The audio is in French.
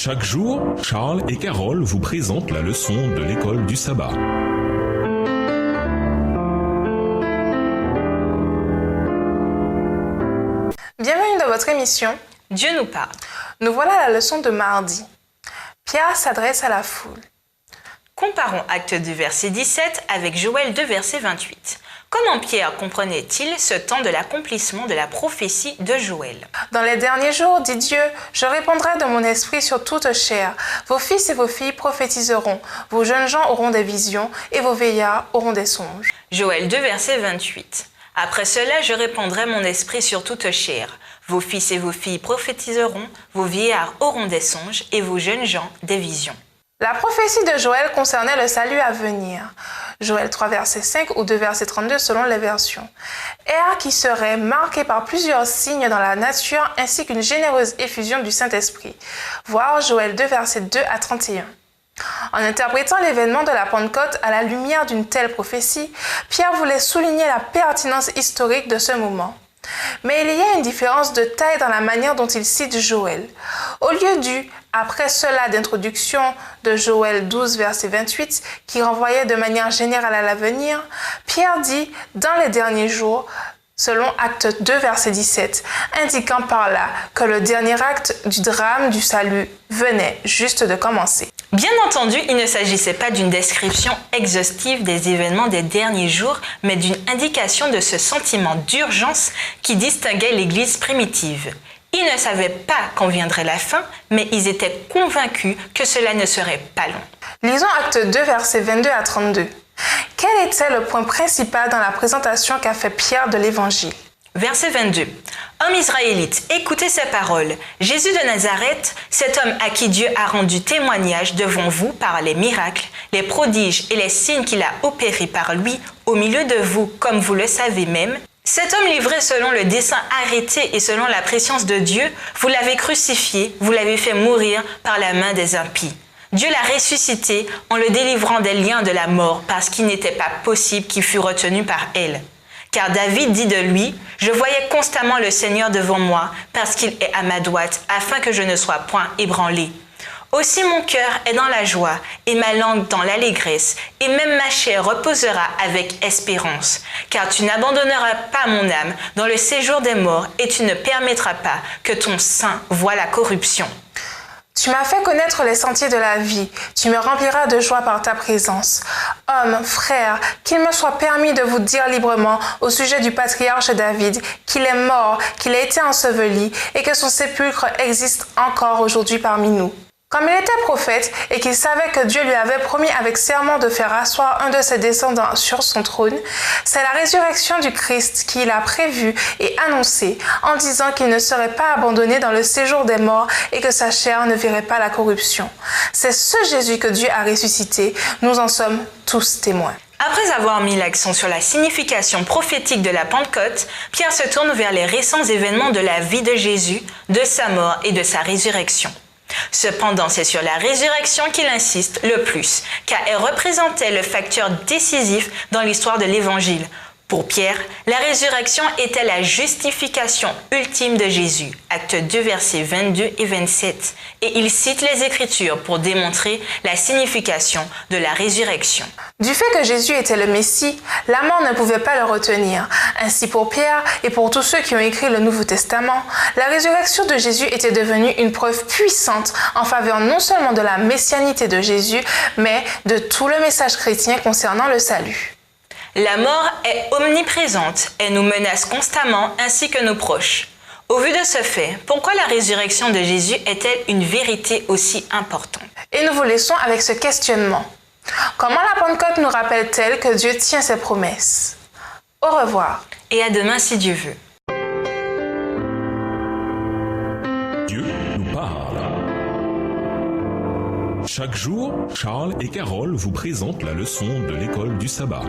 Chaque jour, Charles et Carole vous présentent la leçon de l'école du sabbat. Bienvenue dans votre émission Dieu nous parle. Nous voilà à la leçon de mardi. Pierre s'adresse à la foule. Comparons Acte 2, verset 17 avec Joël 2, verset 28. Comment Pierre comprenait-il ce temps de l'accomplissement de la prophétie de Joël? Dans les derniers jours, dit Dieu, je répandrai de mon esprit sur toute chair. Vos fils et vos filles prophétiseront, vos jeunes gens auront des visions et vos vieillards auront des songes. Joël 2, verset 28. Après cela, je répandrai mon esprit sur toute chair. Vos fils et vos filles prophétiseront, vos vieillards auront des songes et vos jeunes gens des visions. La prophétie de Joël concernait le salut à venir. Joël 3, verset 5 ou 2, verset 32 selon les versions. Ère qui serait marquée par plusieurs signes dans la nature ainsi qu'une généreuse effusion du Saint-Esprit. Voir Joël 2, verset 2 à 31. En interprétant l'événement de la Pentecôte à la lumière d'une telle prophétie, Pierre voulait souligner la pertinence historique de ce moment. Mais il y a une différence de taille dans la manière dont il cite Joël. Au lieu du « après cela » d'introduction de Joël 12, verset 28, qui renvoyait de manière générale à l'avenir, Pierre dit « dans les derniers jours », selon Acte 2, verset 17, indiquant par là que le dernier acte du drame du salut venait juste de commencer. Bien entendu, il ne s'agissait pas d'une description exhaustive des événements des derniers jours, mais d'une indication de ce sentiment d'urgence qui distinguait l'Église primitive. Ils ne savaient pas quand viendrait la fin, mais ils étaient convaincus que cela ne serait pas long. Lisons Acte 2, versets 22 à 32. Quel était le point principal dans la présentation qu'a fait Pierre de l'Évangile? Verset 22. Hommes israélites, écoutez ces paroles. Jésus de Nazareth, cet homme à qui Dieu a rendu témoignage devant vous par les miracles, les prodiges et les signes qu'il a opérés par lui au milieu de vous, comme vous le savez même, cet homme livré selon le dessein arrêté et selon la préscience de Dieu, vous l'avez crucifié, vous l'avez fait mourir par la main des impies. Dieu l'a ressuscité en le délivrant des liens de la mort parce qu'il n'était pas possible qu'il fût retenu par elle. Car David dit de lui, « Je voyais constamment le Seigneur devant moi parce qu'il est à ma droite afin que je ne sois point ébranlé. Aussi mon cœur est dans la joie et ma langue dans l'allégresse et même ma chair reposera avec espérance. Car tu n'abandonneras pas mon âme dans le séjour des morts et tu ne permettras pas que ton sein voie la corruption. » Tu m'as fait connaître les sentiers de la vie. Tu me rempliras de joie par ta présence. Hommes, frères, qu'il me soit permis de vous dire librement au sujet du patriarche David qu'il est mort, qu'il a été enseveli et que son sépulcre existe encore aujourd'hui parmi nous. Comme il était prophète et qu'il savait que Dieu lui avait promis avec serment de faire asseoir un de ses descendants sur son trône, c'est la résurrection du Christ qu'il a prévue et annoncée en disant qu'il ne serait pas abandonné dans le séjour des morts et que sa chair ne verrait pas la corruption. C'est ce Jésus que Dieu a ressuscité. Nous en sommes tous témoins. Après avoir mis l'accent sur la signification prophétique de la Pentecôte, Pierre se tourne vers les récents événements de la vie de Jésus, de sa mort et de sa résurrection. Cependant, c'est sur la résurrection qu'il insiste le plus, car elle représentait le facteur décisif dans l'histoire de l'Évangile. Pour Pierre, la résurrection était la justification ultime de Jésus, Acte 2, versets 22 et 27. Et il cite les Écritures pour démontrer la signification de la résurrection. Du fait que Jésus était le Messie, la mort ne pouvait pas le retenir. Ainsi pour Pierre et pour tous ceux qui ont écrit le Nouveau Testament, la résurrection de Jésus était devenue une preuve puissante en faveur non seulement de la messianité de Jésus, mais de tout le message chrétien concernant le salut. La mort est omniprésente et nous menace constamment ainsi que nos proches. Au vu de ce fait, pourquoi la résurrection de Jésus est-elle une vérité aussi importante? Et nous vous laissons avec ce questionnement. Comment la Pentecôte nous rappelle-t-elle que Dieu tient ses promesses? Au revoir. Et à demain si Dieu veut. Dieu nous parle. Chaque jour, Charles et Carole vous présentent la leçon de l'école du sabbat.